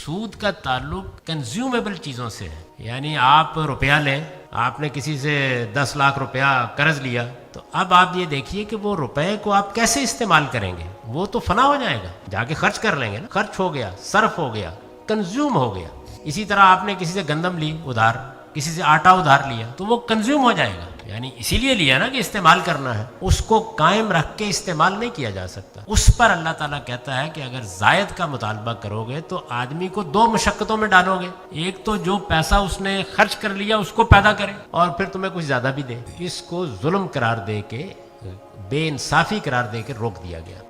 सूद का ताल्लुक कंज्यूमेबल चीज़ों से है। यानी आप रुपया लें, आपने किसी से 10 लाख रुपया कर्ज लिया, तो अब आप ये देखिए कि वो रुपए को आप कैसे इस्तेमाल करेंगे। वो तो फना हो जाएगा, जाके खर्च कर लेंगे ना। खर्च हो गया, सर्फ हो गया, कंज्यूम हो गया। इसी तरह आपने किसी से गंदम ली उधार, किसी से आटा उधार लिया, तो वो कंज्यूम हो जाएगा। यानी इसीलिए लिया ना कि इस्तेमाल करना है, उसको कायम रख के इस्तेमाल नहीं किया जा सकता। उस पर अल्लाह ताला कहता है कि अगर जायद का मुतालबा करोगे तो आदमी को 2 मुशक्कतों में डालोगे। एक तो जो पैसा उसने खर्च कर लिया उसको पैदा करे, और फिर तुम्हें कुछ ज्यादा भी दे। इसको जुल्म करार दे के, बेइंसाफी करार दे के रोक दिया गया।